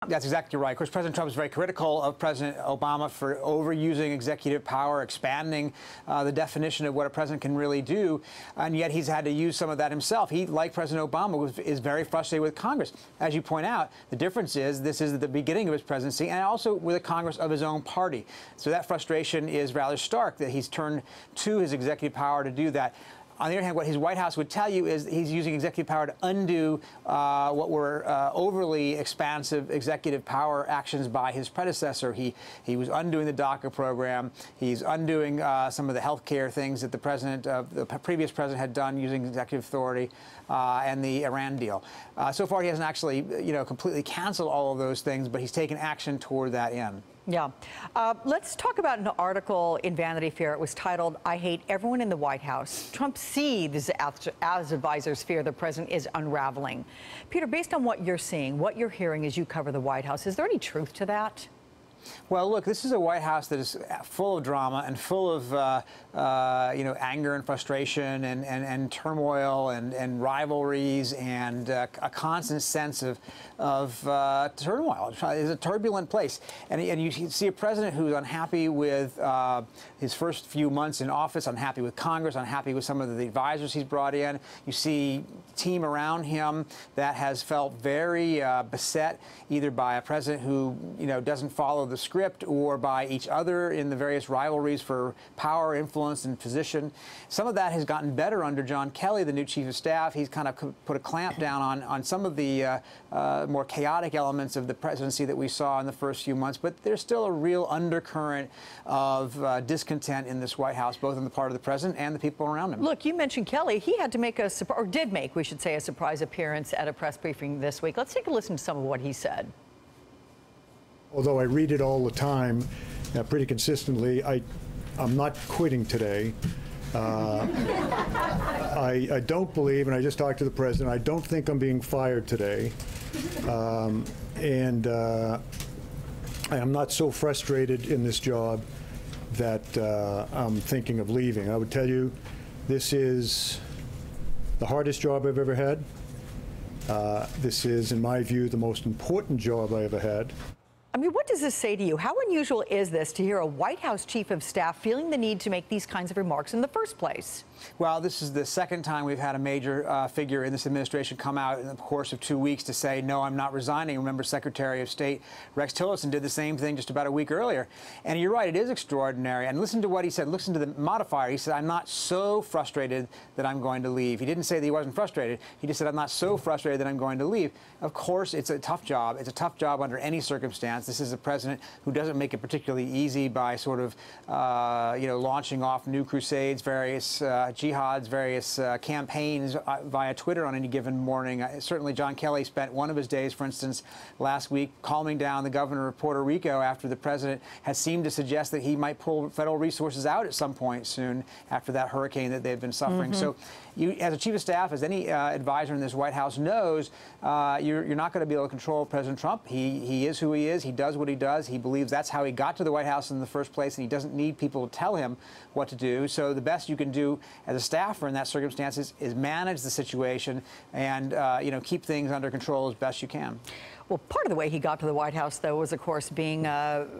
That's exactly right. Of course, President Trump is very critical of President Obama for overusing executive power, expanding the definition of what a president can really do, and yet he's had to use some of that himself. He, like President Obama, is very frustrated with Congress. As you point out, the difference is this is the beginning of his presidency, and also with a Congress of his own party. So that frustration is rather stark that he's turned to his executive power to do that. On the other hand, what his White House would tell you is he's using executive power to undo what were overly expansive executive power actions by his predecessor. He was undoing the DACA program. He's undoing some of the health care things that the previous president had done using executive authority and the Iran deal. So far, he hasn't actually, completely canceled all of those things, but he's taken action toward that end. Yeah. Let's talk about an article in Vanity Fair. It was titled, "I Hate Everyone in the White House. Trump seethes as advisors fear the president is unraveling." Peter, based on what you're seeing, what you're hearing as you cover the White House, is there any truth to that? Well, look, this is a White House that is full of drama and full of, anger and frustration and turmoil and rivalries and a constant sense of turmoil. It's a turbulent place. And you see a president who's unhappy with his first few months in office, unhappy with Congress, unhappy with some of the advisors he's brought in. You see a team around him that has felt very beset, either by a president who, doesn't follow the script or by each other in the various rivalries for power, influence, and position. Some of that has gotten better under John Kelly, the new chief of staff. He's kind of put a clamp down on some of the more chaotic elements of the presidency that we saw in the first few months. But there's still a real undercurrent of discontent in this White House, both on the part of the president and the people around him. Look, you mentioned Kelly. He had to make did make, we should say, a surprise appearance at a press briefing this week. Let's take a listen to some of what he said. Although I read it all the time, pretty consistently, I'm not quitting today. I don't believe, and I just talked to the president, I don't think I'm being fired today. I am not so frustrated in this job that I'm thinking of leaving. I would tell you, this is the hardest job I've ever had. This is, in my view, the most important job I ever had. I mean, what does this say to you? How unusual is this to hear a White House chief of staff feeling the need to make these kinds of remarks in the first place? Well, this is the second time we've had a major figure in this administration come out in the course of 2 weeks to say, no, I'm not resigning. Remember, Secretary of State Rex Tillerson did the same thing just about a week earlier. And you're right, it is extraordinary. And listen to what he said. Listen to the modifier. He said, I'm not so frustrated that I'm going to leave. He didn't say that he wasn't frustrated. He just said, I'm not so frustrated that I'm going to leave. Of course, it's a tough job. It's a tough job under any circumstance. This is a president who doesn't make it particularly easy by sort of, launching off new crusades, various jihads, various campaigns via Twitter on any given morning. Certainly, John Kelly spent one of his days, for instance, last week, calming down the governor of Puerto Rico after the president has seemed to suggest that he might pull federal resources out at some point soon after that hurricane that they've been suffering. So you, as a chief of staff, as any advisor in this White House knows, you're not going to be able to control President Trump. He is who he is. He does what he does. He believes that's how he got to the White House in the first place, and he doesn't need people to tell him what to do. So the best you can do as a staffer in that circumstance is manage the situation and keep things under control as best you can. Well, part of the way he got to the White House, though, was, of course, being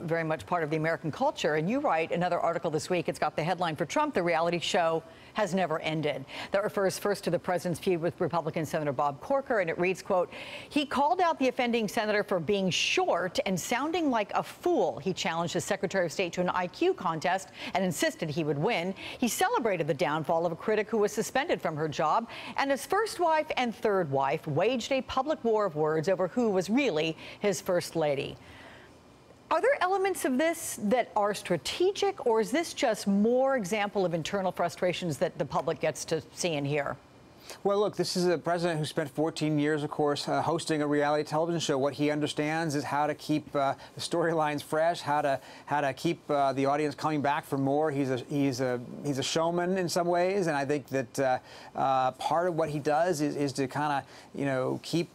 very much part of the American culture. And you write another article this week. It's got the headline for Trump, "The reality show has never ended." That refers first to the president's feud with Republican Senator Bob Corker. And it reads, quote, "He called out the offending senator for being short and sounding like a fool. He challenged the Secretary of State to an IQ contest and insisted he would win. He celebrated the downfall of a critic who was suspended from her job. And his first wife and third wife waged a public war of words over who was really his first lady." Are there elements of this that are strategic, or is this just more example of internal frustrations that the public gets to see and hear? Well, look, this is a president who spent 14 years, of course, hosting a reality television show. What he understands is how to keep the storylines fresh, how to keep the audience coming back for more. He's a showman in some ways, and I think that part of what he does is to kind of keep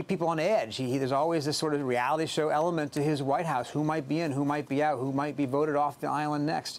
people on edge. There's always this sort of reality show element to his White House. Who might be in? Who might be out? Who might be voted off the island next?